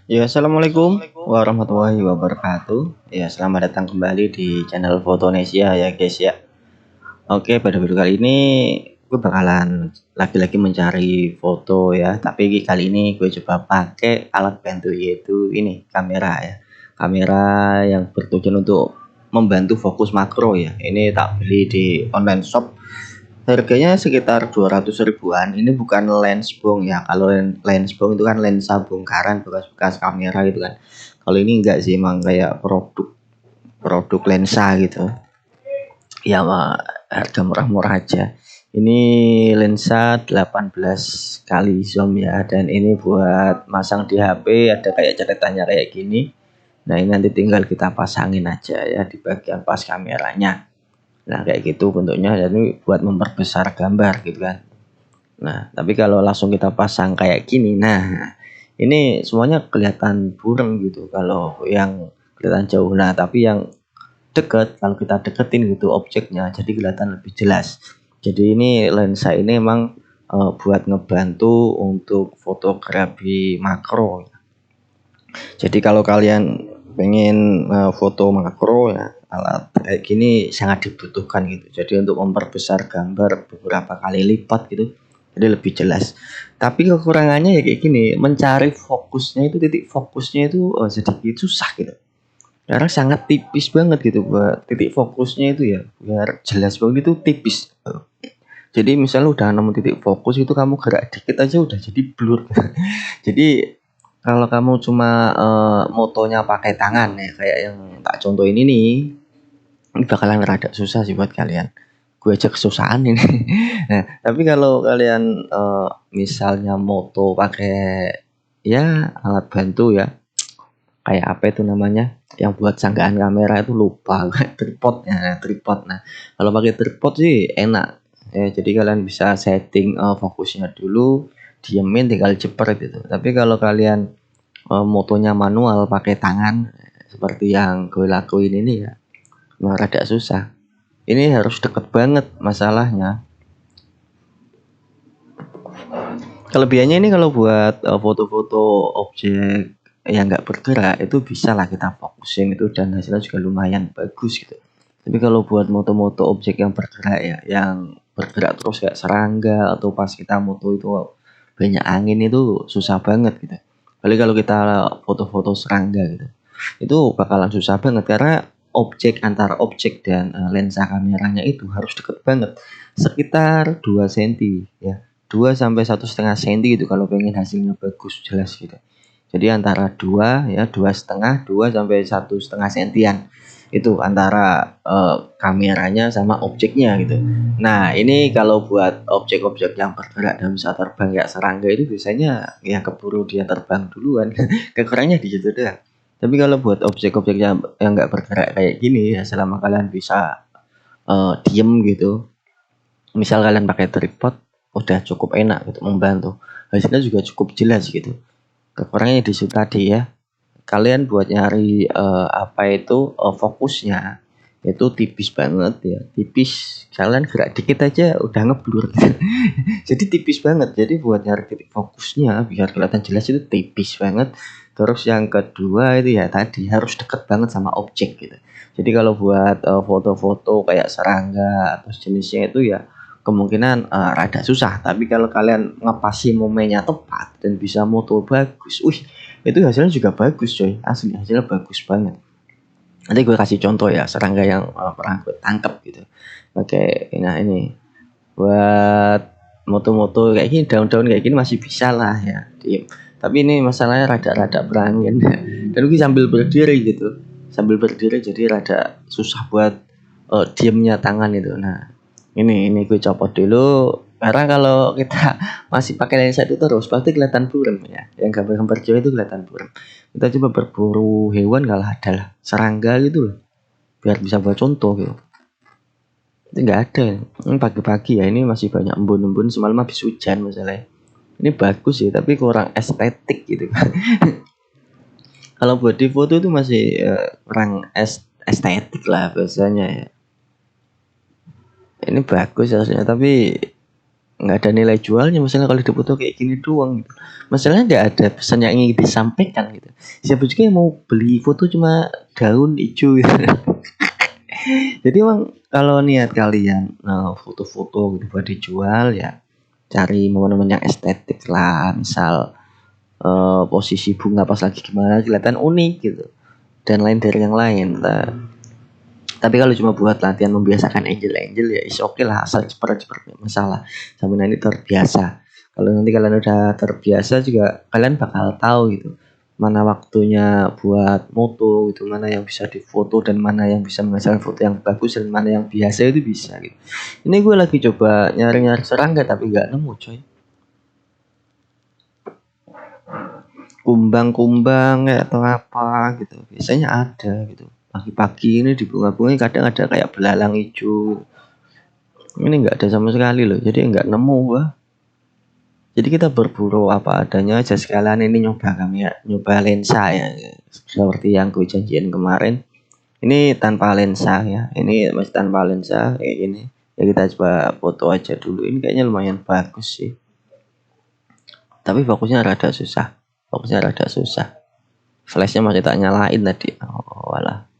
Ya, assalamualaikum warahmatullahi wabarakatuh. Ya, selamat datang kembali di channel Fotonesia ya guys ya. Oke, pada video kali ini gue bakalan lagi-lagi mencari foto ya. Tapi kali ini gue coba pakai alat bantu yaitu ini kamera ya. Kamera yang bertujuan untuk membantu fokus makro ya. Ini tak beli di online shop. Harganya sekitar 200 ribuan. Ini bukan lens bong ya. Kalau lens bong itu kan lensa bongkaran bekas-bekas kamera gitu kan. Kalau ini enggak sih, emang kayak produk produk lensa gitu. Ya harga murah-murah aja. Ini lensa 18 kali zoom ya, dan ini buat masang di HP ada kayak catatannya kayak gini. Nah, ini nanti tinggal kita pasangin aja ya di bagian pas kameranya. Nah, kayak gitu bentuknya, jadi buat memperbesar gambar gitu kan. Nah, tapi kalau langsung kita pasang kayak gini, nah ini semuanya kelihatan burem gitu kalau yang kelihatan jauh. Nah, tapi yang deket, kalau kita deketin gitu objeknya, jadi kelihatan lebih jelas. Jadi ini lensa ini emang buat ngebantu untuk fotografi makro. Jadi kalau kalian pengen foto makro ya, alat kayak gini sangat dibutuhkan gitu. Jadi untuk memperbesar gambar beberapa kali lipat gitu, jadi lebih jelas. Tapi kekurangannya ya kayak gini, mencari fokusnya itu, titik fokusnya itu sedikit susah gitu. Karena sangat tipis banget gitu buat titik fokusnya itu ya, biar jelas banget itu tipis. Jadi misalnya udah nemu titik fokus itu kamu gerak dikit aja udah jadi blur. Jadi kalau kamu cuma motonya pakai tangan ya kayak yang tak contohin ini bakalan rada susah sih buat kalian. Gue aja kesusahan ini. Nah, tapi kalau kalian misalnya moto pakai ya alat bantu ya, kayak apa itu namanya, yang buat sanggaan kamera itu lupa. Tripod. Nah, kalau pakai tripod sih enak ya, jadi kalian bisa setting fokusnya dulu, diemin tinggal jeper gitu. Tapi kalau kalian motonya manual pakai tangan seperti yang gue lakuin ini ya, memang rada susah. Ini harus deket banget masalahnya. Kelebihannya ini kalau buat foto-foto objek yang nggak bergerak itu bisa lah kita fokusin itu, dan hasilnya juga lumayan bagus gitu. Tapi kalau buat moto-moto objek yang bergerak ya, yang bergerak terus kayak serangga atau pas kita moto itu banyak angin, itu susah banget gitu. Kali kalau kita foto-foto serangga gitu, itu bakalan susah banget karena antara objek dan lensa kameranya itu harus deket banget, sekitar 2 cm ya, 2 sampai 1,5 cm gitu kalau pengen hasilnya bagus jelas gitu. Jadi antara 2 ya, 2,5, 2 sampai 1,5 sentian itu antara kameranya sama objeknya gitu. Nah, ini kalau buat objek-objek yang bergerak dan bisa terbang kayak serangga itu biasanya yang keburu dia terbang duluan. Kekurangannya di situ doang. Tapi kalau buat objek-objek yang nggak bergerak kayak gini ya, selama kalian bisa diem gitu, misal kalian pakai tripod, udah cukup enak gitu, membantu. Hasilnya juga cukup jelas gitu. Kekurangannya di situ tadi ya. Kalian buat nyari fokusnya itu tipis banget ya, tipis. Kalian gerak dikit aja udah ngeblur. Jadi tipis banget. Jadi buat nyari titik fokusnya biar kelihatan jelas itu tipis banget. Terus yang kedua itu ya tadi harus deket banget sama objek gitu. Jadi kalau buat foto-foto kayak serangga atau jenisnya itu ya kemungkinan rada susah. Tapi kalau kalian ngepasi momennya tepat dan bisa moto bagus, itu hasilnya juga bagus coy, asli hasilnya bagus banget. Nanti gue kasih contoh ya serangga yang pernah gue tangkap gitu. Oke, nah ini buat moto-moto kayak gini, daun-daun kayak gini masih bisa lah ya diem. Tapi ini masalahnya rada-rada berangin dan gue sambil berdiri gitu, jadi rada susah buat diemnya tangan itu. Nah, ini gue copot dulu karena kalau kita masih pakai lensa itu terus pasti kelihatan buram ya. Yang gambar-gambar jauh itu kelihatan buram. Kita coba berburu hewan, kalau ada lah serangga gitu loh, biar bisa buat contoh gitu. Itu nggak ada. Ini pagi-pagi ya, ini masih banyak embun-embun, semalam habis hujan masalahnya. Ini bagus sih tapi kurang estetik gitu. Kalau buat di foto itu masih kurang estetik lah biasanya ya. Ini bagus hasilnya tapi nggak ada nilai jualnya, misalnya kalau di foto kayak gini doang gitu. Masalahnya nggak ada pesan yang ingin disampaikan gitu. Siapa juga yang mau beli foto cuma daun hijau gitu. Jadi emang kalau niat kalian foto-foto gitu buat dijual ya, cari momen-momen yang estetik lah, misal posisi bunga pas lagi gimana kelihatan unik gitu dan lain dari yang lain. Tapi kalau cuma buat latihan membiasakan angel ya is oke lah, asal cepet-cepet masalah sampai nanti terbiasa. Kalau nanti kalian udah terbiasa juga kalian bakal tahu gitu mana waktunya buat moto gitu, mana yang bisa difoto dan mana yang bisa menghasilkan foto yang bagus dan mana yang biasa itu bisa gitu. Ini gue lagi coba nyari-nyari serangga tapi nggak nemu coy. Kumbang-kumbang atau apa gitu biasanya ada gitu. Pagi-pagi ini di bunga-bunga kadang ada kayak belalang hijau. Ini nggak ada sama sekali loh, jadi nggak nemu gua. Jadi kita berburu apa adanya aja, sekalian ini nyoba lensa ya, seperti yang gue janjiin kemarin. Ini tanpa lensa ya, ini masih tanpa lensa kayak gini. Ya kita coba foto aja dulu. Ini kayaknya lumayan bagus sih. Tapi fokusnya rada susah. Flashnya masih tak nyalain tadi. Oh, walah.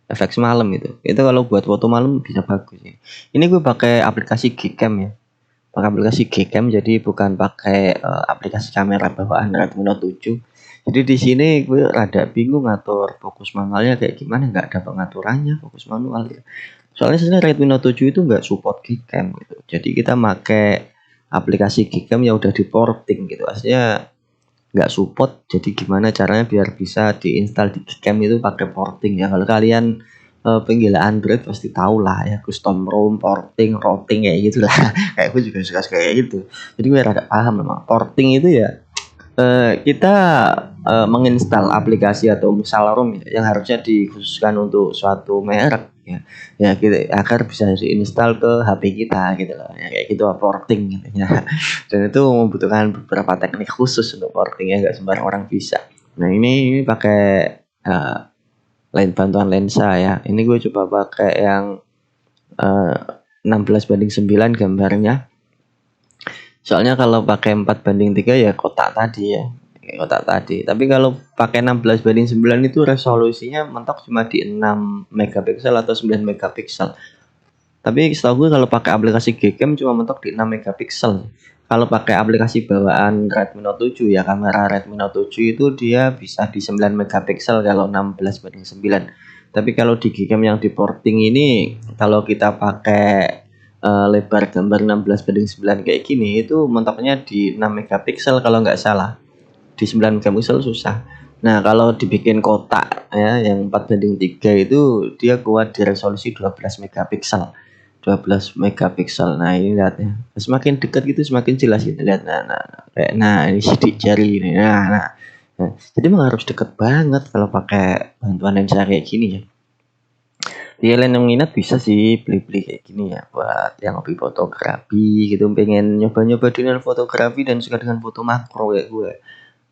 Efek semalam itu kalau buat foto malam bisa bagus ya. Ini gue pakai aplikasi Gcam ya, pakai aplikasi Gcam, jadi bukan pakai aplikasi kamera bawaan Redmi Note 7. Jadi di sini gue rada bingung ngatur fokus manualnya kayak gimana, nggak ada pengaturannya fokus manual ya. Soalnya sebenarnya Redmi Note 7 itu nggak support Gcam gitu, jadi kita pakai aplikasi Gcam yang udah di porting gitu, aslinya nggak support. Jadi gimana caranya biar bisa diinstal di Gcam itu pakai porting ya. Kalau kalian penggila Android pasti tahu lah ya, custom ROM, porting, routing kayak gitu lah. Kayak gue juga suka kayak gitu. Jadi gue rada paham memang porting itu ya, kita menginstal aplikasi atau misal ROM ya, yang harusnya dikhususkan untuk suatu merek ya, ya gitu, agar bisa diinstal ke HP kita gitu loh ya, kayak gitu porting gitu ya. Dan itu membutuhkan beberapa teknik khusus untuk porting ya, nggak sembarang orang bisa. Nah ini pakai lain bantuan lensa ya. Ini gue coba pakai yang 16:9 gambarnya. Soalnya kalau pakai 4:3 ya kotak tadi ya. Kotak tadi. Tapi kalau pakai 16:9 itu resolusinya mentok cuma di 6 megapiksel atau 9 megapiksel. Tapi setahu gue kalau pakai aplikasi Gcam cuma mentok di 6 megapiksel. Kalau pakai aplikasi bawaan Redmi Note 7 ya, kamera Redmi Note 7 itu dia bisa di 9 megapiksel kalau 16:9. Tapi kalau di Gcam yang di porting ini, kalau kita pakai lebar gambar 16:9 kayak gini, itu mentoknya di 6 megapiksel kalau nggak salah. Di 9 megapiksel susah. Nah kalau dibikin kotak ya yang 4:3 itu dia kuat di resolusi 12 megapiksel. 12 megapiksel. Nah ini lihat ya, semakin dekat gitu semakin jelas gitu, lihat. Nah ini sidik jari ini. Nah. Jadi memang harus deket banget kalau pakai bantuan lensa kayak gini ya. Dia yang minat bisa sih beli-beli kayak gini ya, buat yang hobi fotografi gitu, pengen nyoba-nyoba dunia fotografi dan suka dengan foto makro kayak gue.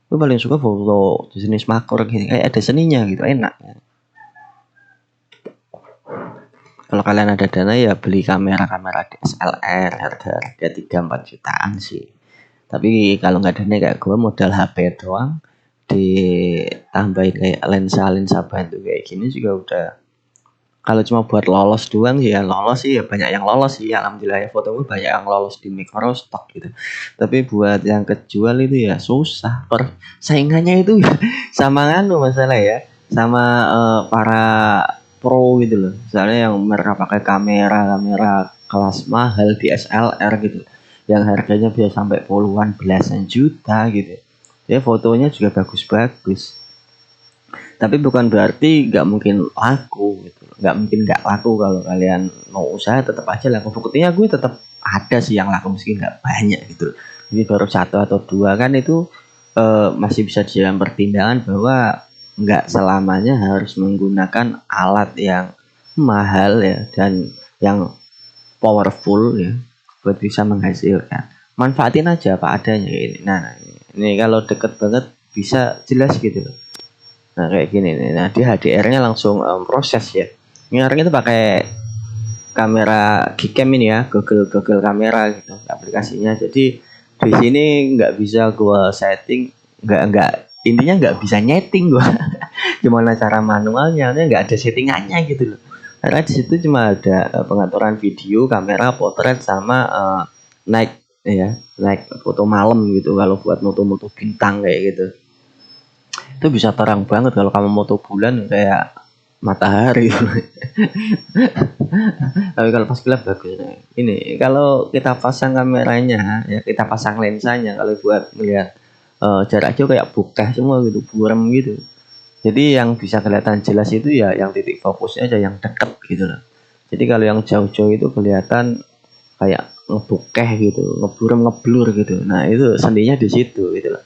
Gue paling suka foto jenis makro gitu, kayak ada seninya gitu, enak. Kalau kalian ada dana ya beli kamera DSLR harga 3-4 jutaan sih. Tapi kalau nggak dana kayak gue modal HP doang, ditambahin kayak lensa bantu kayak gini juga udah. Kalau cuma buat lolos doang ya lolos sih ya, banyak yang lolos sih alhamdulillah ya, foto gue banyak yang lolos di Microstock gitu. Tapi buat yang kejual itu ya susah. Saingannya itu ya sama masalah ya, sama para pro gitu loh. Misalnya yang mereka pakai kamera kelas mahal DSLR gitu, yang harganya bisa sampai puluhan belasan juta gitu. Ya fotonya juga bagus-bagus. Tapi bukan berarti nggak mungkin laku gitu, nggak mungkin nggak laku. Kalau kalian mau usaha tetap aja laku. Buktinya gue tetap ada sih yang laku meski nggak banyak gitu. Jadi baru 1 atau 2 kan itu masih bisa dijadikan pertimbangan bahwa nggak selamanya harus menggunakan alat yang mahal ya dan yang powerful ya buat bisa menghasilkan. Manfaatin aja apa adanya ini. Nah ini kalau deket banget bisa jelas gitu loh. Nah kayak gini nih, nah dia HDR-nya langsung proses ya. Ini orang itu pakai kamera Gcam ini ya, Google kamera gitu aplikasinya. Jadi di sini nggak bisa gua setting, nggak intinya nggak bisa nyeting gua. Gimana cara manualnya, nggak ada settingannya gitu loh. Karena di situ cuma ada pengaturan video, kamera, potret sama naik ya, naik foto malam gitu. Kalau buat moto-moto bintang kayak gitu, itu bisa terang banget. Kalau kamu moto bulan kayak matahari. Tapi kalau pas gelap bagus. Ini kalau kita pasang kameranya ya, kita pasang lensanya, kalau buat melihat jarak jauh kayak bokeh semua gitu, buram gitu. Jadi yang bisa kelihatan jelas itu ya yang titik fokusnya aja yang deket gitu loh. Jadi kalau yang jauh-jauh itu kelihatan kayak ngebokeh gitu, ngeburam, ngeblur gitu. Nah itu seninya di situ gitu loh.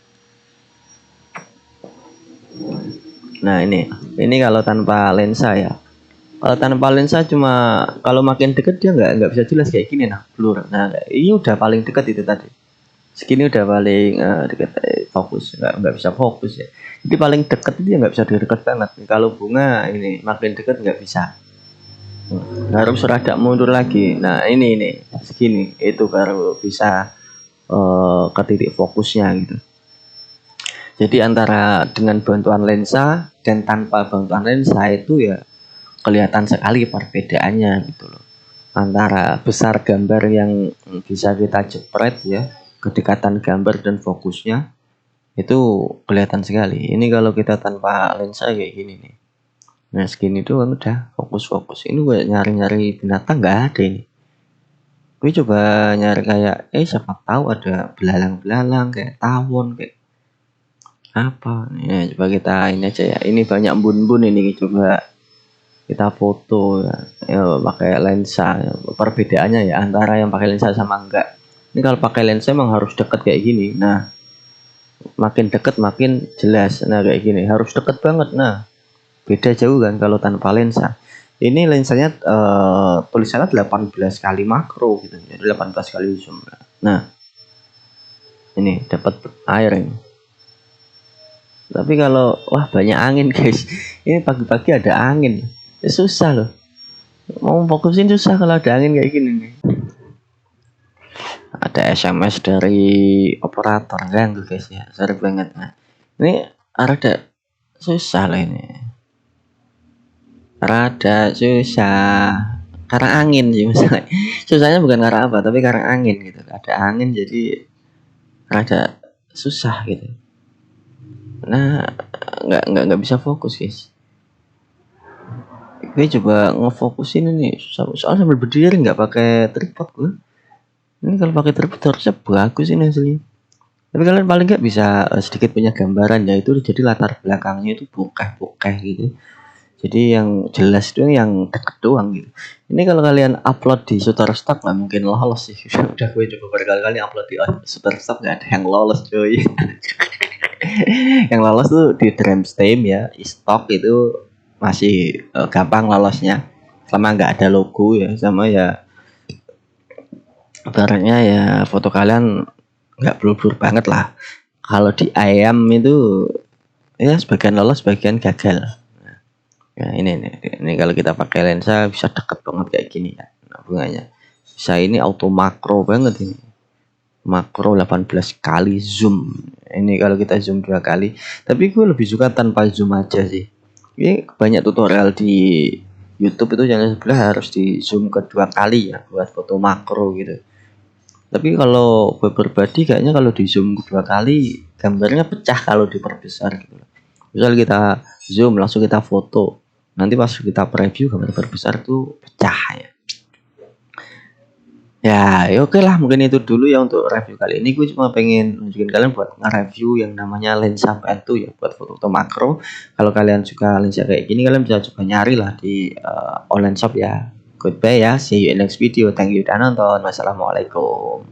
Nah ini kalau tanpa lensa ya. Kalau tanpa lensa cuma kalau makin deket dia nggak bisa jelas kayak gini, nah blur. Nah ini udah paling deket itu tadi. Segini udah paling deket, fokus, nggak bisa fokus ya. Jadi paling deket itu ya nggak bisa deket banget. Kalau bunga ini makin deket nggak bisa. Harus rada mundur lagi. Nah ini segini itu baru bisa ke titik fokusnya gitu. Jadi antara dengan bantuan lensa dan tanpa bantuan lensa itu ya kelihatan sekali perbedaannya gitu loh. Antara besar gambar yang bisa kita jepret ya, kedekatan gambar dan fokusnya itu kelihatan sekali. Ini kalau kita tanpa lensa kayak gini nih. Nah segini tuh kan udah fokus-fokus. Ini gue nyari-nyari binatang nggak ada ini. Gue coba nyari kayak siapa tahu ada belalang-belalang kayak tawon kayak apa. Ya coba kita ini aja ya. Ini banyak bun-bun ini, coba kita foto ya, pakai lensa. Perbedaannya ya antara yang pakai lensa sama enggak. Ini kalau pakai lensa emang harus deket kayak gini. Nah makin deket makin jelas. Nah kayak gini harus deket banget. Nah beda jauh kan kalau tanpa lensa. Ini lensanya tulisannya 18 kali makro gitu, jadi 18 kali zoom. Nah ini dapat air ini. Tapi kalau wah banyak angin guys, ini pagi-pagi ada angin ya, susah loh mau fokusin, susah kalau ada angin kayak gini nih. Ada SMS dari operator ganggu guys ya, sorry banget. Nah ini rada susah lah, ini rada susah karena angin sih misalnya. Susahnya bukan karena apa, tapi karena angin gitu, ada angin jadi rada susah gitu. Nah nggak bisa fokus guys. Gue coba ngefokusin ini soalnya sambil berdiri nggak pakai tripod gue. Ini kalau pakai tripod harusnya bagus ini asli. Tapi kalian paling nggak bisa sedikit punya gambaran ya, itu jadi latar belakangnya itu bokeh gitu. Jadi yang jelas itu yang deket doang gitu. Ini kalau kalian upload di Shutterstock nggak mungkin lolos sih. Udah gue coba berkali-kali upload di Shutterstock nggak ada yang lolos coy. Yang lolos tuh di Dreamstream ya, stock itu masih gampang lolosnya selama nggak ada logo ya, sama ya ibaratnya ya foto kalian nggak blur-blur banget lah. Kalau di ayam itu ya sebagian lolos, sebagian gagal. Nah ini kalau kita pakai lensa bisa deket banget kayak gini ya. Nah, bunganya bisa ini auto makro banget ini. Makro 18 kali zoom. Ini kalau kita zoom 2 kali. Tapi gue lebih suka tanpa zoom aja sih. Ini banyak tutorial di YouTube itu channel sebelah harus di zoom kedua kali ya buat foto makro gitu. Tapi kalau gue pribadi kayaknya kalau di zoom kedua kali gambarnya pecah kalau diperbesar gitu. Misal kita zoom langsung kita foto, nanti pas kita preview gambar terbesar tuh pecah ya. Ya oke lah, mungkin itu dulu ya untuk review kali ini. Gue cuma pengen nunjukin kalian buat nge-review yang namanya lensa Pen2 ya buat foto makro. Kalau kalian suka lensa kayak gini, kalian bisa coba nyari lah di online shop ya. Goodbye ya, see you in next video. Thank you udah nonton. Wassalamualaikum.